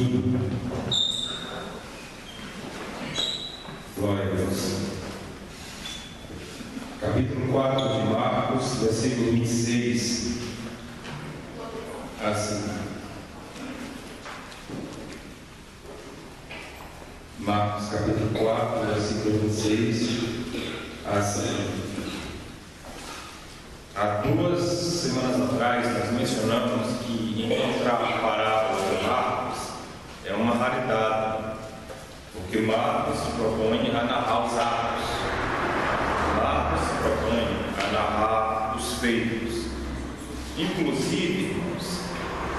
Amém. Glória a Deus. Capítulo 4 de Marcos, versículo 26. Assim. Marcos, capítulo 4, versículo 26. Assim. Há 2 semanas atrás, nós mencionamos que encontrar a parábola de Marcos é uma raridade, porque Marcos se propõe a narrar os atos. Marcos se propõe a narrar os feitos. Inclusive,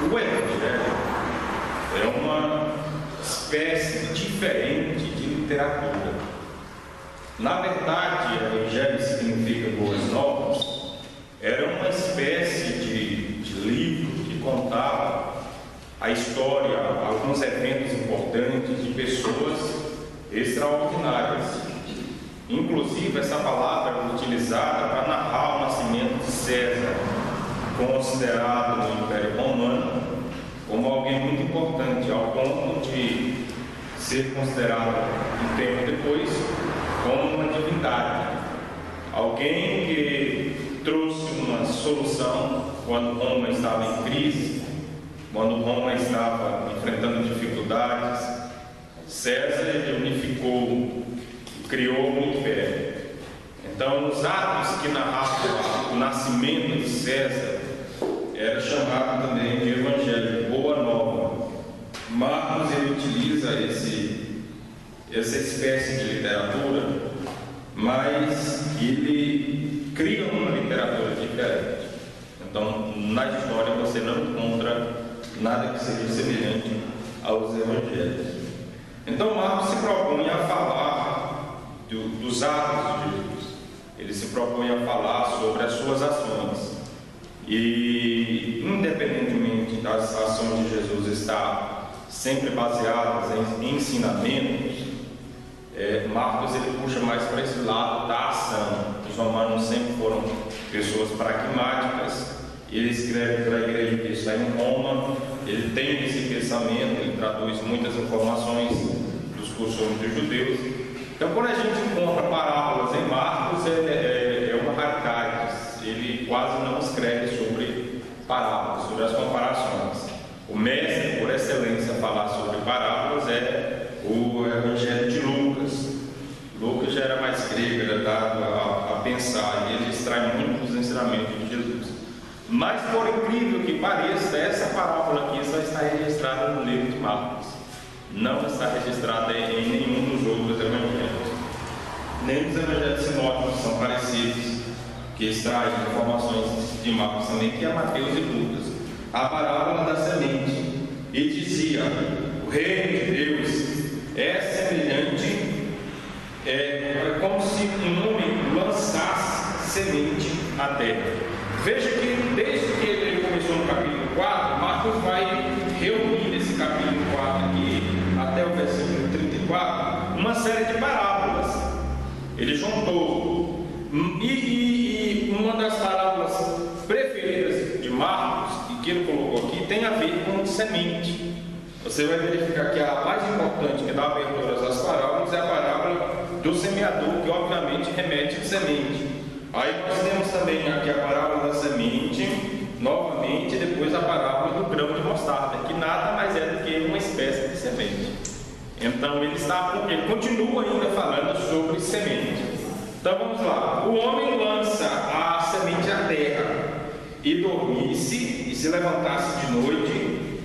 o Evangelho é uma espécie diferente de literatura. Na verdade, Evangelho significa boas novas. Era uma espécie de livro que contava a história, alguns eventos importantes de pessoas extraordinárias. Inclusive, essa palavra é utilizada para narrar o nascimento de César, considerado no Império Romano como alguém muito importante, ao ponto de ser considerado um tempo depois como uma divindade. Alguém que trouxe uma solução quando Roma estava em crise, quando Roma estava enfrentando dificuldades. César unificou, criou o império. Então, os atos que narravam o nascimento de César era chamado também de Evangelho, Boa Nova. Marcos ele utiliza essa espécie de literatura, mas ele cria uma literatura diferente. Então, na história você não encontra nada que seja semelhante aos evangelhos. Então, Marcos se propõe a falar dos atos de Jesus. Ele se propõe a falar sobre as suas ações. E, independentemente das ações de Jesus estar sempre baseadas em ensinamentos, Marcos ele puxa mais para esse lado da ação. Os romanos sempre foram pessoas pragmáticas. Ele escreve para a igreja que está em Roma. Ele tem esse pensamento, ele traduz muitas informações dos costumes dos judeus. Então, quando a gente encontra parábolas em Marcos, é uma raridade. Ele quase não escreve sobre parábolas, sobre as comparações. O mestre, por excelência, a falar sobre parábolas é o Evangelho de Lucas. Lucas já era mais grego, era dado a pensar, e ele extrai muito dos ensinamentos de Jesus. Mas, por incrível que pareça, essa parábola aqui só está registrada no livro de Marcos. Não está registrada em nenhum dos outros evangelhos. Nem os evangelhos sinóticos são parecidos, que extraem informações de Marcos também, que é Mateus e Lucas. A parábola da semente. E dizia: o reino de Deus é semelhante, é como se um homem lançasse semente à terra. Veja que desde que ele começou no capítulo 4, Marcos vai reunir nesse capítulo 4 aqui, até o versículo 34, uma série de parábolas. Ele juntou. E uma das parábolas preferidas de Marcos, e que ele colocou aqui, tem a ver com semente. Você vai verificar que a mais importante que dá abertura às parábolas é a parábola do semeador, que obviamente remete a semente. Aí nós temos também aqui a parábola da semente, novamente, e depois a parábola do grão de mostarda, que nada mais é do que uma espécie de semente. Então ele continua ainda falando sobre semente. Então vamos lá. O homem lança a semente à terra, e dormisse, e se levantasse de noite,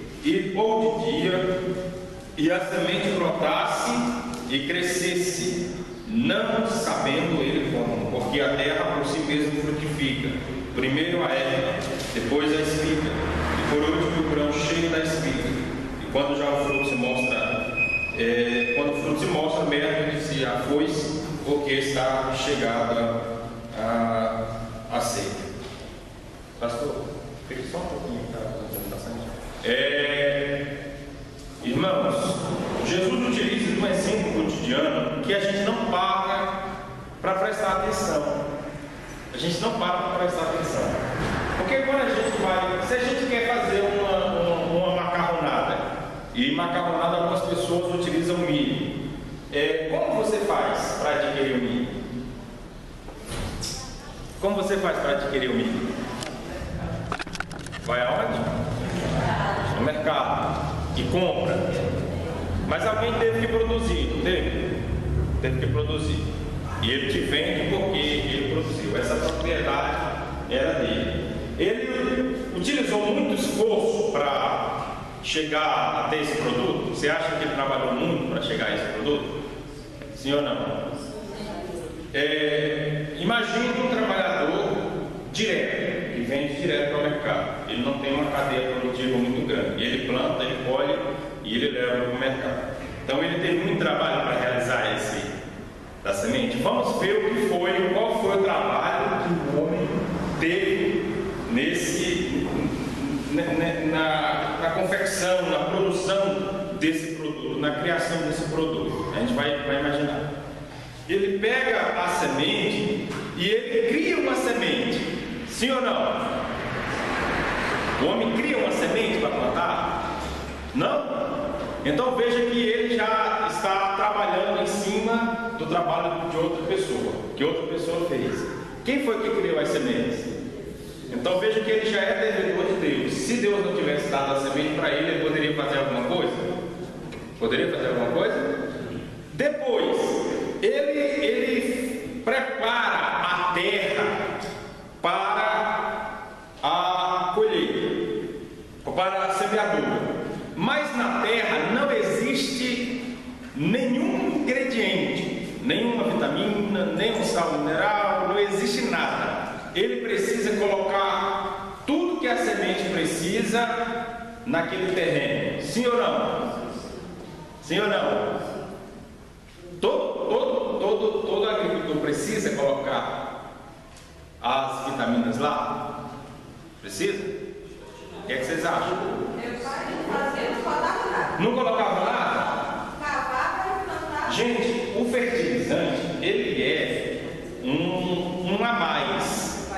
ou de dia, e a semente brotasse e crescesse, não sabendo ele como, porque a terra por si mesma frutifica. Primeiro a erva, depois a espiga, e por último o grão cheio da espiga. E quando já o fruto se mostra, mesmo disse a foice, porque está chegada a seca. Pastor, fique só um pouquinho para a apresentação. Irmãos, Jesus utiliza de um exemplo cotidiano que a gente não para para prestar atenção. A gente não para para prestar atenção. Porque quando a gente vai, se a gente quer fazer uma macarronada, e macarronada você faz para adquirir o milho? Vai aonde? No mercado. E compra. Mas alguém teve que produzir, não teve? Teve que produzir. E ele te vende porque ele produziu. Essa propriedade era dele. Ele utilizou muito esforço para chegar a ter esse produto. Você acha que ele trabalhou muito para chegar a esse produto? Sim ou não? Imagine um trabalhador direto, que vende direto para o mercado. Ele não tem uma cadeia produtiva muito grande. Ele planta, ele colhe e ele leva para o mercado. Então ele teve muito trabalho para realizar esse da semente. Vamos ver o que foi, qual foi o trabalho que o homem teve na confecção, na produção desse produto, na criação desse produto. A gente vai imaginar. Ele pega a semente e ele cria uma semente. Sim ou não? O homem cria uma semente para plantar? Não? Então veja que ele já está trabalhando em cima do trabalho de outra pessoa, que outra pessoa fez. Quem foi que criou as sementes? Então veja que ele já é devedor de Deus. Se Deus não tivesse dado a semente para ele, ele poderia fazer alguma coisa? Poderia fazer alguma coisa? Depois, ele prepara a terra para a colheita, para a semeadura. Mas na terra não existe nenhum ingrediente, nenhuma vitamina, nenhum sal mineral, não existe nada. Ele precisa colocar tudo que a semente precisa naquele terreno. Sim ou não? Sim ou não? Todo agricultor precisa colocar as vitaminas lá? Precisa? O que é que vocês acham? Não colocava nada? Gente, o fertilizante, ele é um a mais.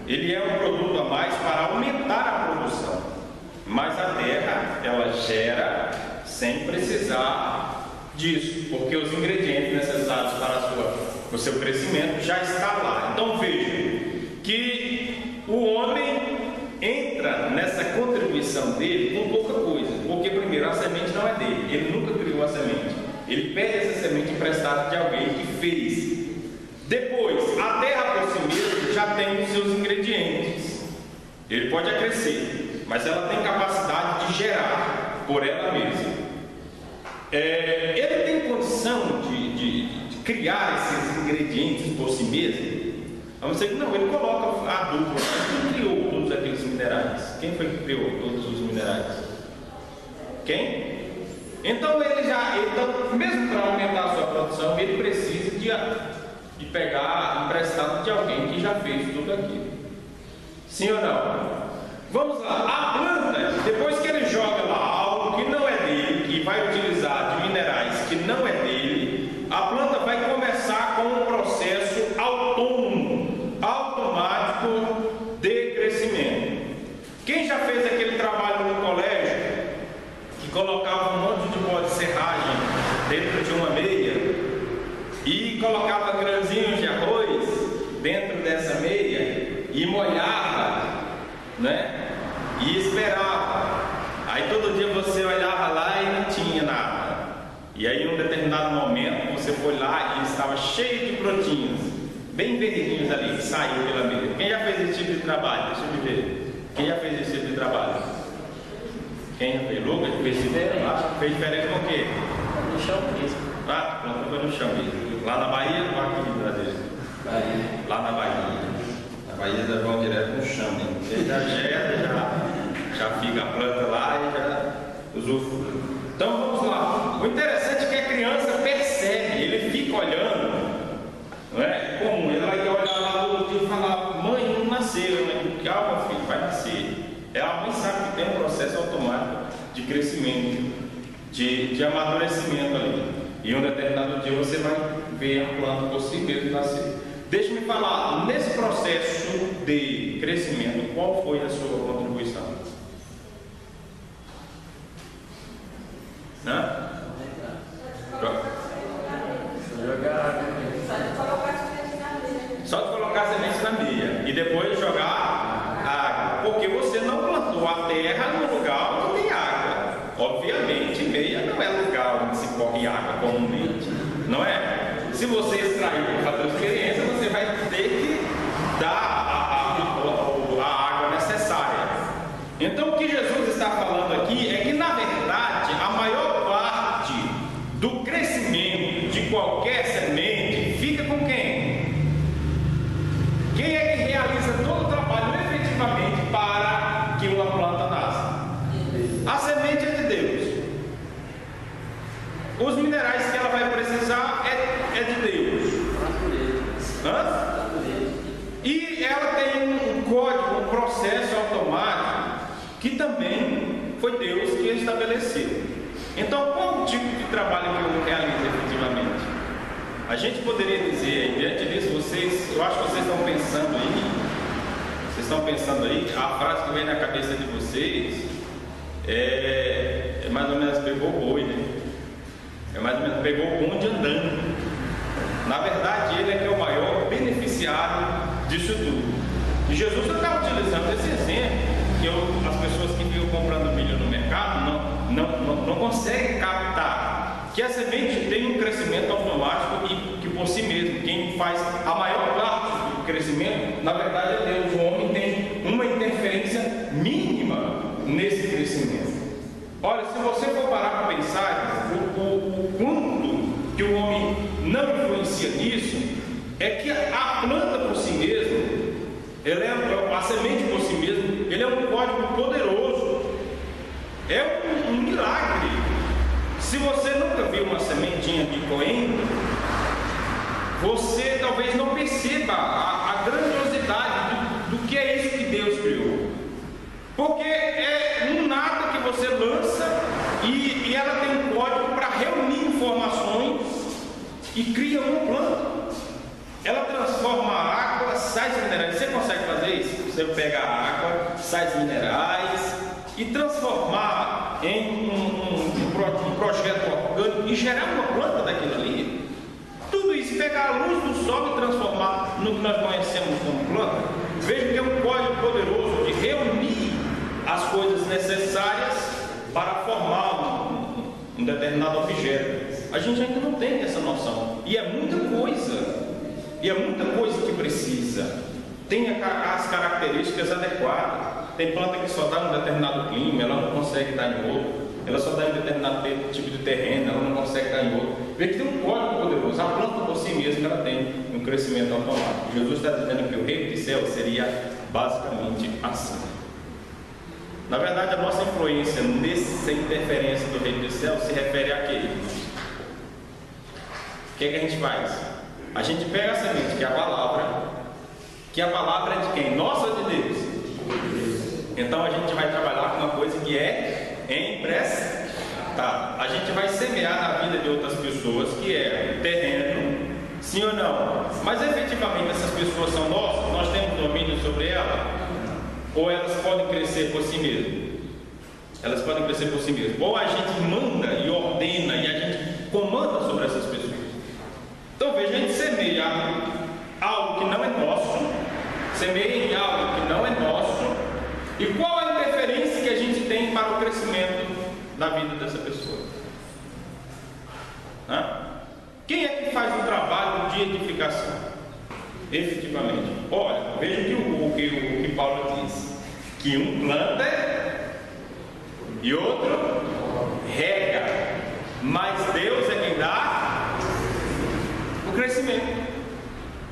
Ele é um produto a mais para aumentar a produção. Mas a terra, ela gera sem precisar disso, porque os ingredientes necessários para o seu crescimento já está lá. Então veja que o homem entra nessa contribuição dele com pouca coisa, porque primeiro a semente não é dele, ele nunca criou a semente, ele pede essa semente emprestada de alguém que fez. Depois, a terra por si mesma já tem os seus ingredientes, ele pode acrescer, mas ela tem capacidade de gerar por ela mesma. Ele tem condição de criar esses ingredientes por si mesmo? Vamos dizer que não, ele coloca adubo, ele criou todos aqueles minerais. Quem foi que criou todos os minerais? Quem? Então mesmo para aumentar a sua produção, ele precisa de pegar emprestado de alguém que já fez tudo aquilo. Sim ou não? Vamos lá, a planta, depois que ele joga lá algo que não é dele, que vai utilizar de minerais que não é dele, a planta vai começar com um processo autônomo, automático de crescimento. Quem já fez aquele trabalho no colégio, que colocava um monte de pó de serragem dentro de uma meia e colocava grãozinhos de arroz dentro dessa meia e molhava, né? E esperava. Aí todo dia você olhava lá e não tinha nada. E aí em um determinado momento você foi lá e estava cheio de brotinhos, bem verdinhos ali, que saiu pela meia. Quem já fez esse tipo de trabalho? Deixa eu ver. Quem já fez esse tipo de trabalho? Quem já fez? Lucas fez diferente. Fez diferente com o quê? No chão mesmo. Ah, pronto, foi no chão mesmo. Lá na Bahia ou aqui no Brasil? Bahia. Lá na Bahia. Na Bahia eles vão direto no chão mesmo. Ele já gera, já fica a planta lá e já usufrui. Então vamos lá. O interessante é que a criança percebe, ele fica olhando, não é? Comum, ele vai olhar lá todo dia e falar: mãe, não nasceu, né? Calma, filho, vai nascer. A mãe sabe que tem um processo automático de crescimento, de amadurecimento ali. E um determinado dia você vai ver a planta por si mesmo nascer. Deixe-me falar, nesse processo de crescimento, qual foi a sua contribuição? Hã? Só de colocar a semente na meia. E guerra no lugar onde tem água. Obviamente, meia não é lugar onde se corre água comumente, não é? Se você extrair para fazer experiência, você vai ter que dar a água necessária. Então, o que Jesus está falando aqui é que, na verdade, a maior parte do crescimento de qualquer semente fica com quem? Quem é que realiza todo o trabalho efetivamente para que uma planta nasça? A semente é de Deus. Os minerais que ela vai precisar é de Deus. Hã? E ela tem um código, um processo automático que também foi Deus que estabeleceu. Então, qual o tipo de trabalho que eu realizo efetivamente? A gente poderia dizer, diante disso, eu acho que vocês estão pensando aí, a frase que vem na cabeça de vocês é mais ou menos pegou o boi, né? É mais ou menos pegou o bonde andando. Na verdade, ele é que é o maior beneficiário disso tudo. E Jesus está utilizando esse exemplo, que as pessoas que ficam comprando milho no mercado não conseguem captar que a semente tem um crescimento automático e que por si mesmo, quem faz a maior parte do crescimento, na verdade é Deus. O homem tem uma interferência mínima nesse crescimento. Olha, se você for parar para pensar, o quanto que o homem não influencia nisso, é que a planta por si mesma, a semente por si mesma, ele é um código poderoso, é um milagre. Se você nunca viu uma sementinha de coentro, você talvez não perceba a grandiosidade do que é isso que Deus criou, porque é um nada que você lança e ela tem um código para reunir informações e cria uma planta. Ela transforma a água, sais minerais. Você consegue fazer isso? Você pega a água, sais minerais e transformar em um projeto orgânico e gerar uma planta daquilo ali. Tudo isso, pegar a luz do sol e transformar no que nós conhecemos como planta. Veja que é um código poderoso de reunir as coisas necessárias para formar um determinado objeto. A gente ainda não tem essa noção. E é muita coisa. E é muita coisa que precisa. Tem as características adequadas. Tem planta que só dá em um determinado clima, ela não consegue dar em outro. Ela só dá em determinado tipo de terreno, ela não consegue dar em outro. Vê que tem um código poderoso. A planta por si mesma ela tem um crescimento automático. Jesus está dizendo que o reino de céu seria basicamente assim. Na verdade, a nossa influência nessa interferência do reino do céu se refere a quê? O que é que a gente faz? A gente pega a semente, que é a palavra é de quem? Nossa ou de Deus? Então a gente vai trabalhar com uma coisa que é emprestada. A gente vai semear na vida de outras pessoas, que é terreno, sim ou não? Mas efetivamente essas pessoas são nossas? Nós temos domínio sobre elas? Ou elas podem crescer por si mesmas? Elas podem crescer por si mesmas. Ou a gente manda e ordena e a gente comanda sobre essas pessoas. Então veja, a gente semeia algo que não é nosso, semeia em algo que não é nosso, e qual a interferência que a gente tem para o crescimento da vida dessa pessoa? Quem é que faz o trabalho de edificação? Efetivamente. Olha, veja o que Paulo diz, que um planta e outro rega, mas Deus é quem dá o crescimento.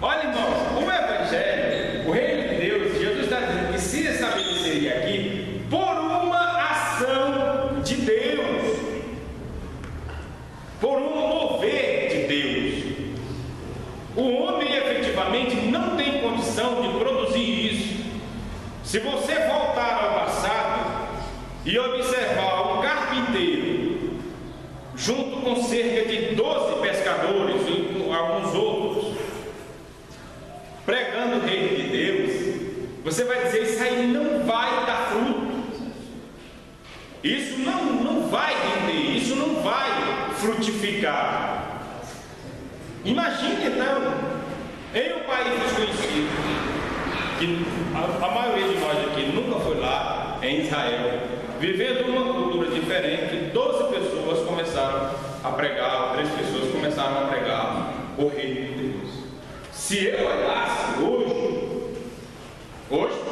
Olha, irmãos, o Evangelho, o reino de Deus, Jesus está dizendo que se estabeleceria aqui por uma ação de Deus, por um mover de Deus. O homem efetivamente não tem condição de produzir isso. Se você voltar ao passado e observar um carpinteiro junto com cerca de 12 pescadores e alguns outros pregando o reino de Deus, você vai dizer: isso aí não vai dar fruto, isso não vai render, isso não vai frutificar. Imagine então, em um país desconhecido, que a maioria de nós aqui nunca foi lá, em em Israel, vivendo uma cultura diferente, 12 pessoas começaram a pregar, 3 pessoas começaram a pregar o reino de Deus. Se eu olhasse hoje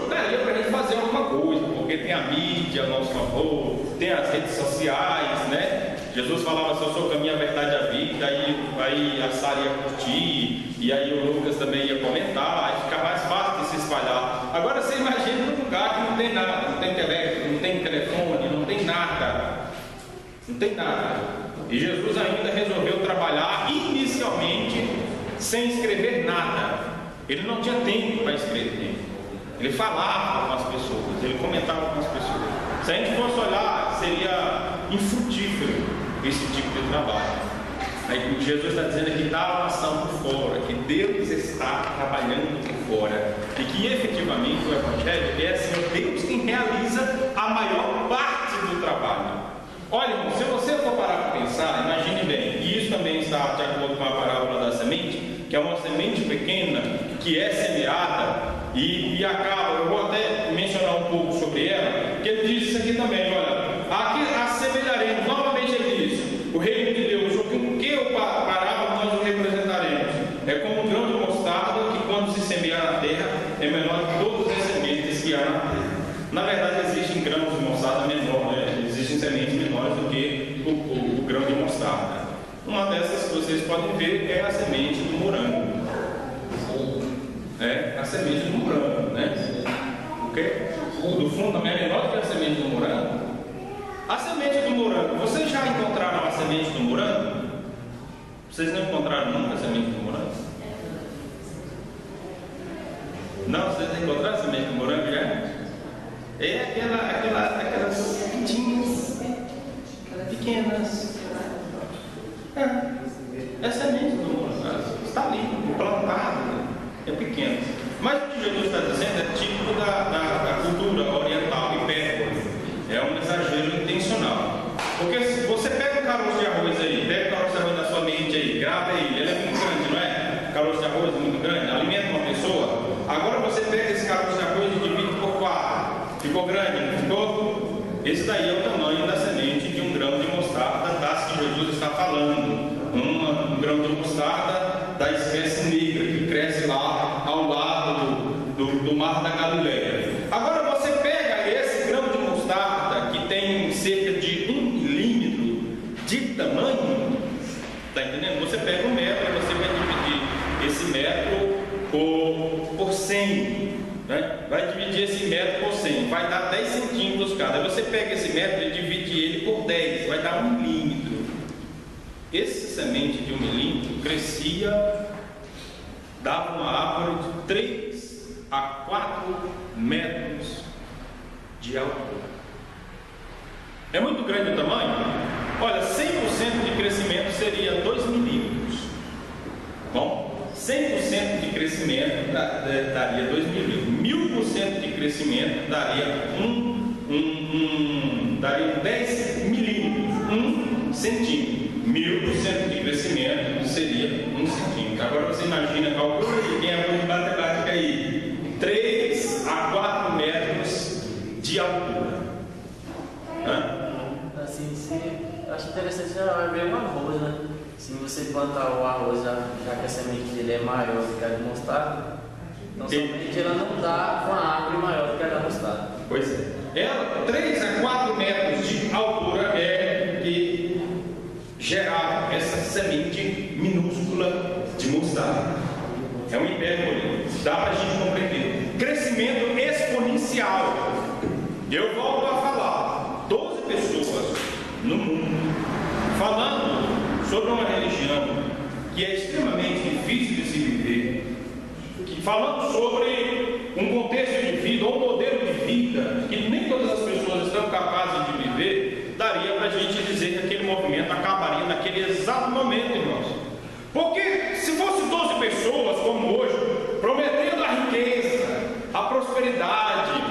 daria para a gente fazer alguma coisa, porque tem a mídia a nosso favor, tem as redes sociais, né? Jesus falava assim: eu sou o caminho, a verdade e a vida, aí a Sara ia curtir, e aí o Lucas também ia comentar, aí fica mais fácil de se espalhar. Agora você imagina um lugar que não tem nada, não tem teléfono, não tem telefone, não tem nada, e Jesus ainda resolveu trabalhar inicialmente sem escrever nada. Ele não tinha tempo para escrever, ele falava com as pessoas, ele comentava com as pessoas. Se a gente fosse olhar, seria infrutífero esse tipo de trabalho. Aí Jesus está dizendo aqui: dá uma ação por fora, que Deus está trabalhando por fora, e que efetivamente o Evangelho é assim, Deus quem realiza a maior parte do trabalho. Olha, irmão, se você for parar para pensar, imagine bem, e isso também está de acordo com a parábola da semente, que é uma semente pequena que é semeada e acaba. Eu vou até mencionar um pouco sobre ela, que ele diz isso aqui também: olha, aqui assemelharemos, novamente ele diz, o reino de Deus, o que o parábola nós o representaremos? É como um grão de mostarda que, quando se semear na terra, é menor que todas as sementes que há na terra. Na verdade, existem grãos de mostarda menores, né? Existem sementes menores do que o grão de mostarda. Uma dessas que vocês podem ver é a semente do morango. É a semente do morango, né? O quê? Do fundo também é menor do que a semente do morango. A semente do morango, vocês já encontraram a semente do morango? Vocês não encontraram nunca a semente do morango? Não, vocês não encontraram a semente do morango já? É aquelas pintinhas pequenas. É semente do morango. Está ali, plantado. É pequeno. Mas o que Jesus está dizendo é típico da cultura oriental, hipérbole. É um exagero intencional. Porque se você pega um caroço de arroz aí, pega o caroço de arroz na sua mente aí, grava ele, ele é muito grande, não é? Caroço de arroz é muito grande, alimenta uma pessoa. Agora você pega esse caroço de arroz e divide por 4. Ficou grande, não ficou? Esse daí é o tamanho da semente de um grão de mostarda, das que Jesus está falando. Um grão de mostarda da espécie negra, que cresce lá ao lado do mar da Galileia. Agora você pega esse grão de mostarda, que tem cerca de 1 milímetro de tamanho, está entendendo? Você pega um metro e você vai dividir esse metro por 100, né? Vai dividir esse metro por 100, vai dar 10 centímetros cada. Aí você pega esse metro e divide ele por 10, vai dar 1 milímetro. Essa semente de 1 milímetro crescia, dava uma árvore de 3 a 4 metros de altura. É muito grande o tamanho? Olha, 100% de crescimento seria 2 milímetros. Bom, 100% de crescimento daria 2 milímetros. 1000% de crescimento daria daria 10 milímetros, 1 centímetro. 1000% de crescimento seria 1 centímetro. Agora você imagina, calcula aí, quem é bom de matemática aí, 3 a 4 metros de altura. Assim, eu acho interessante, já ver um arroz, né? Se você plantar o arroz, já que a semente dele é maior do que a de mostarda, então somente ela não dá uma árvore maior do que a da mostarda. Pois é. Ela, 3 a 4 metros de altura é que gerava essa semente minúscula de mostarda. É um hipérbole, dá para a gente compreender. Crescimento exponencial. Eu volto a falar, 12 pessoas no mundo falando sobre uma religião que é extremamente difícil de se viver, falando sobre um contexto de vida, ou um modelo de vida que nem todas as pessoas estão capazes de viver, daria para a gente dizer que aquele movimento acabaria naquele exato momento, irmãos. Porque se fosse 12 pessoas, como hoje, prometendo a riqueza, a prosperidade,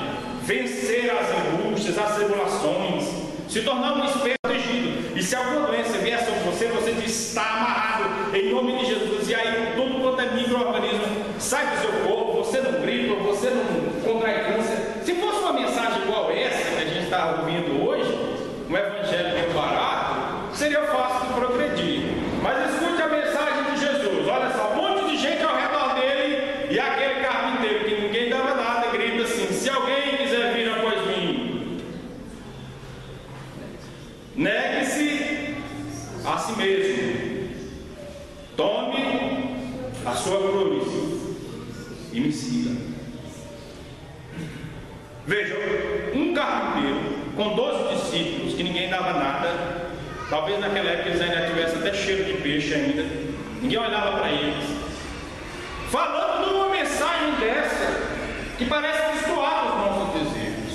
vencer as angústias, as tribulações, se tornar um espírito protegido, e se alguma doença vier sobre você, você está amarrado em nome de Jesus, e aí tudo quanto é micro-organismo sai do seu corpo, você não gripa, você não contrai câncer. Se fosse uma mensagem igual essa que a está ouvindo hoje, um evangelho meio barato, seria fácil de progredir. Mas escute a mensagem de Jesus. Olha só, um monte de gente ao redor dele, e aquele carpinteiro que ninguém dava nada, grita assim: se alguém quiser vir após mim, negue-se a si mesmo, tome a sua cruz e me siga. Veja, um carpinteiro com 12 discípulos, que ninguém dava nada, talvez naquela época eles ainda tivessem até cheiro de peixe ainda, ninguém olhava para eles, falando de uma mensagem dessa, que parece destoar os nossos desejos.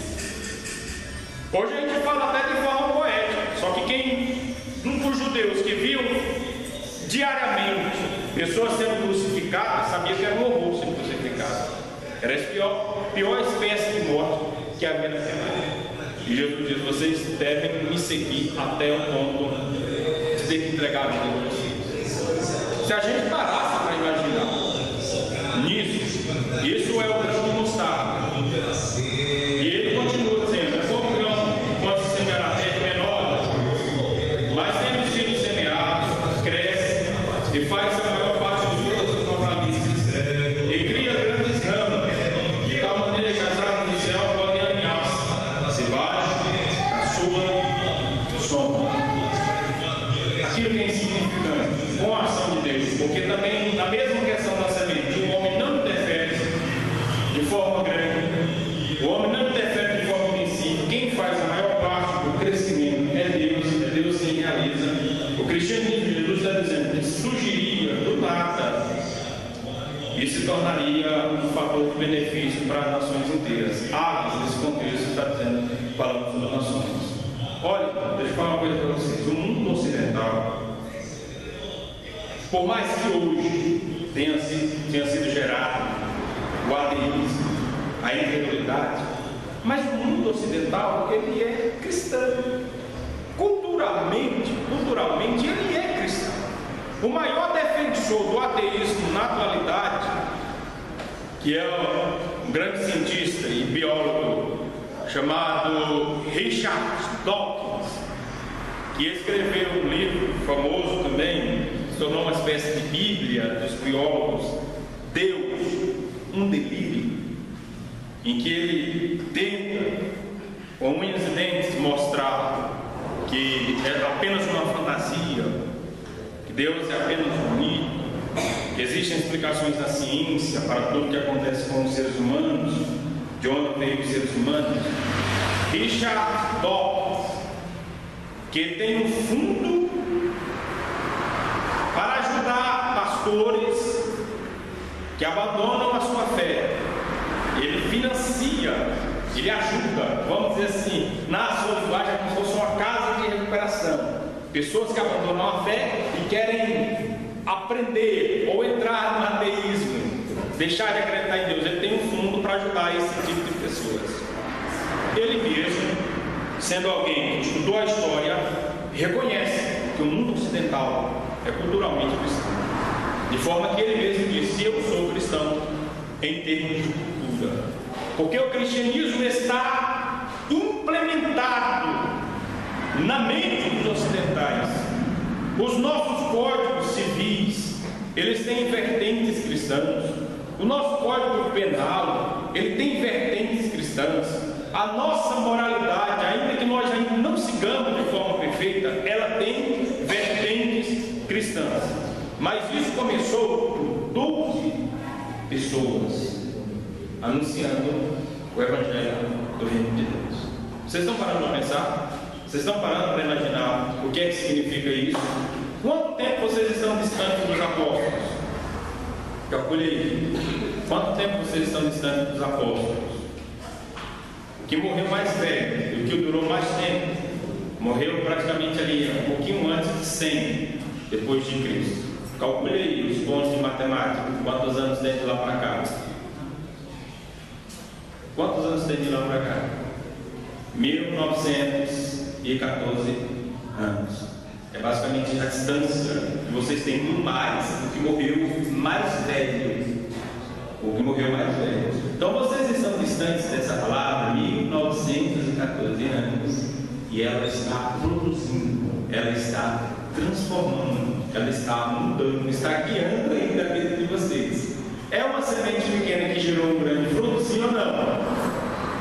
Hoje a gente fala até de forma poética, só que os judeus que viam diariamente pessoas sendo crucificadas, sabiam que era um horror ser crucificado. Era a pior espécie de morte que havia naquela época. E Jesus diz: vocês devem me seguir até o ponto de ter que entregar a vida de vocês. Se a gente parasse para imaginar nisso, isso é o grão de mostarda. E ele continua dizendo: é como o grão, quando se semear na terra menor, mas tendo sido semeado, cresce e faz a maior parte dos frutos dos hortaliças e cria grandes ramas, de tal maneira que as aves do céu podem alinhar-se debaixo da sua sombra. Aquilo que é insignificante, com a ação de Deus, porque também na mesma questão da semente, o homem não interfere de forma grande, o homem não interfere de forma invencível. Quem faz a maior parte do crescimento é Deus quem realiza. O cristianismo de Jesus está dizendo que surgiria do nada e se tornaria um fator de benefício para as nações inteiras. Aves, nesse contexto, está dizendo, falando sobre as nações. Olha, deixa eu falar uma coisa para vocês. O mundo ocidental, por mais que hoje tenha sido gerado o ateísmo, a incredulidade, mas o mundo ocidental, ele é cristão. Culturalmente, ele é cristão. O maior defensor do ateísmo na atualidade, que é um grande cientista e biólogo chamado Richard Dawkins, que escreveu um livro famoso também, se tornou uma espécie de bíblia dos biólogos, Deus, um delírio, em que ele tenta, com unhas e dentes, mostrar que é apenas uma fantasia, que Deus é apenas um mito, que existem explicações na ciência para tudo que acontece com os seres humanos, de onde veio os seres humanos. Richard Dawkins, que tem um fundo para ajudar pastores que abandonam a sua fé. Ele financia, ele ajuda, vamos dizer assim, na sua linguagem, é como se fosse uma casa de recuperação. Pessoas que abandonam a fé e querem aprender ou entrar no ateísmo, deixar de acreditar em Deus. Ele tem um fundo para ajudar esse tipo de pessoas. Ele mesmo, sendo alguém que estudou a história, reconhece que o mundo ocidental é culturalmente cristão. De forma que ele mesmo disse: eu sou cristão em termos de cultura, porque o cristianismo está implementado na mente dos ocidentais. Os nossos códigos civis, eles têm vertentes cristãs. O nosso código penal, ele tem vertentes cristãs. A nossa moralidade, ainda que nós ainda não sigamos de forma perfeita, ela tem vertentes cristãs. Mas isso começou por 12 pessoas anunciando o Evangelho do Reino de Deus. Vocês estão parando para pensar? Vocês estão parando para imaginar o que é que significa isso? Quanto tempo vocês estão distantes dos apóstolos? Calcule aí. Quanto tempo vocês estão distantes dos apóstolos? O que morreu mais velho, o que durou mais tempo, morreu praticamente ali, um pouquinho antes de 100 depois de Cristo. Calcule aí os pontos de matemática. Quantos anos tem de lá para cá? Quantos anos tem de lá para cá? 1914 anos. É basicamente a distância que vocês têm no mais do que morreu mais velho. o que morreu mais velho. Então vocês estão distantes dessa palavra 1914 anos e ela está produzindo, ela está transformando, ela está mudando, está guiando ainda a vida de vocês. É uma semente pequena que gerou um grande fruto, sim ou não?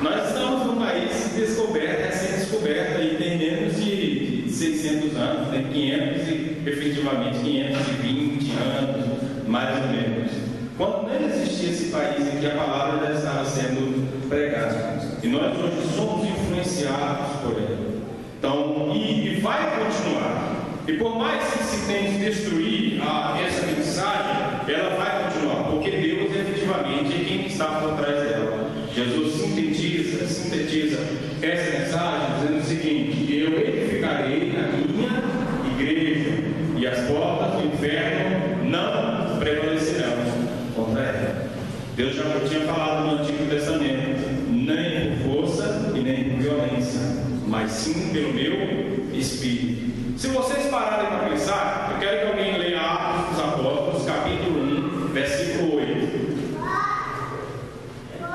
Nós estamos num país descoberto, recém-descoberto, e tem menos de 600 anos, tem 500 e efetivamente 520 anos, mais ou menos. Quando não existia esse país em que a palavra já estava sendo pregada, e nós hoje somos influenciados por ela. Então, e vai continuar. E por mais que se tente destruir essa mensagem, ela vai continuar, porque Deus efetivamente é quem está por trás dela. Jesus sintetiza essa mensagem dizendo o seguinte: eu edificarei a minha igreja, e as portas do inferno não prevalecerão contra ela. Deus já tinha falado no Antigo Testamento, nem por força e nem por violência, mas sim pelo meu Espírito. Se vocês pararem para pensar, eu quero que alguém leia Atos dos Apóstolos, capítulo 1, versículo 8.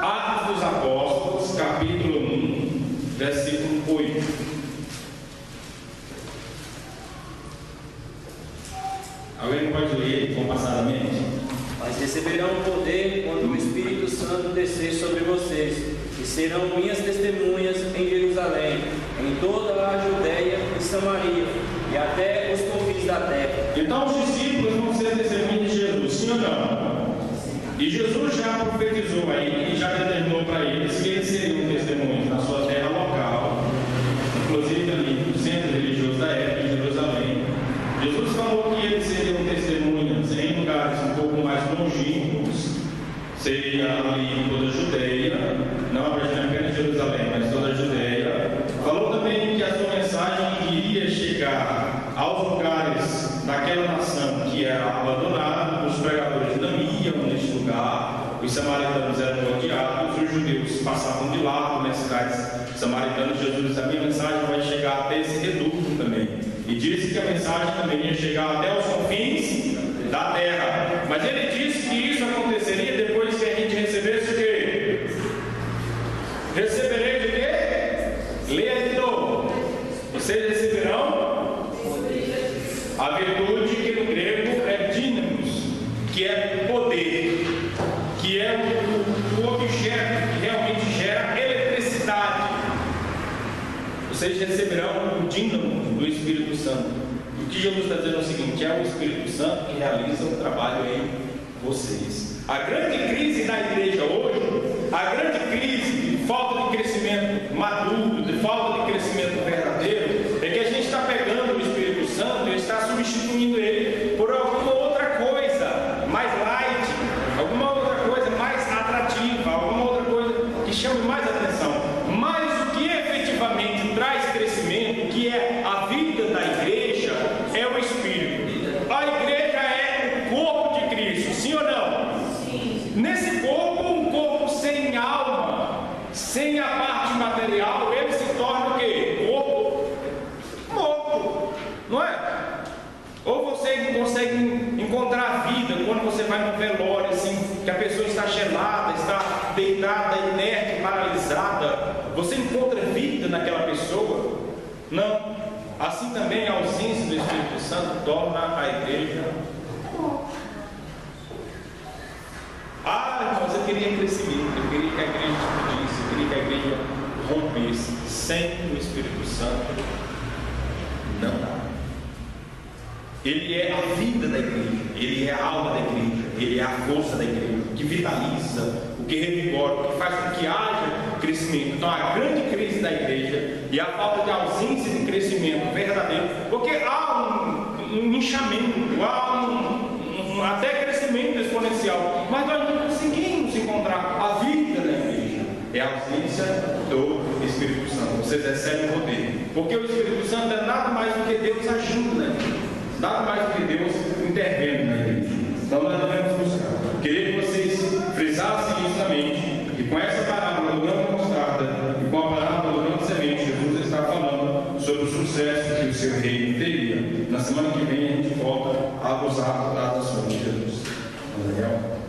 Atos dos Apóstolos, capítulo 1, versículo 8. Alguém pode ler compassadamente? Mas receberão poder quando o Espírito Santo descer sobre vocês, e serão minhas testemunhas em Jerusalém, em toda a Judéia e Samaria, e até os confins da terra. Então os discípulos vão ser testemunhas de Jesus, sim ou não? E Jesus já profetizou aí, e já determinou para eles que eles seriam testemunhas na sua terra local, inclusive ali no centro religioso da época, em Jerusalém. Jesus falou que eles seriam testemunhas em lugares um pouco mais longínquos, seria ali em toda a Judeia, não apenas Jerusalém, mas toda a Judeia. Falou também que a sua mensagem iria chegar aos lugares daquela nação que era abandonada, os pregadores não iam neste lugar, os samaritanos eram odiados, os judeus passavam de lado nas cidades samaritanas. Jesus disse: a minha mensagem vai chegar até esse reduto também. E disse que a mensagem também ia chegar até os confins da terra. Mas ele disse que isso aconteceria depois que a gente recebesse o quê? Receberei de quê? Leia de novo. Vocês receberão a virtude, que no grego é dínamos, que é poder, que é o objeto que realmente gera eletricidade. Vocês receberão o dínamo do Espírito Santo. E o que Jesus está dizendo é o seguinte: é o Espírito Santo que realiza o trabalho em vocês. A grande crise da igreja hoje, a grande crise de falta de crescimento maduro, de falta de crescimento verdadeiro, é que a gente está pegando o Espírito Santo e está substituindo ele por alguma outra coisa mais light, alguma outra coisa mais atrativa, alguma outra coisa que chame mais atenção. Mas o que efetivamente traz crescimento, que é a vida da igreja, é o Espírito. A igreja é o corpo de Cristo, sim ou não? Sim. Nesse corpo, um corpo sem alma, sem a parte material, ele se torna o quê? Corpo morto, não é? Ou você consegue encontrar vida quando você vai no velório, assim, que a pessoa está gelada, está deitada, inerte, paralisada. Você encontra vida naquela pessoa? Não. Assim também a ausência do Espírito Santo torna a igreja. Mas eu queria crescimento, eu queria que a igreja explodisse, eu queria que a igreja rompesse. Sem o Espírito Santo, não dá. Ele é a vida da igreja, ele é a alma da igreja, ele é a força da igreja, o que vitaliza, o que revigora, o que faz com que haja crescimento. Então a grande crise da igreja e a falta de ausência de crescimento verdadeiro, porque há um inchamento, há até crescimento exponencial, mas nós não conseguimos encontrar a vida da igreja. É a ausência do Espírito Santo. Vocês recebem o poder, porque o Espírito Santo é nada mais do que Deus agindo na igreja, nada mais do que Deus intervendo na igreja. Então nós devemos buscar. Queria que vocês frisassem isso na mente, e com essa parábola do grão de mostarda e com a parábola do grão de semente, Jesus está falando sobre o sucesso que o seu reino teria. Na semana que vem a gente volta a usar das ações de Jesus. Daniel?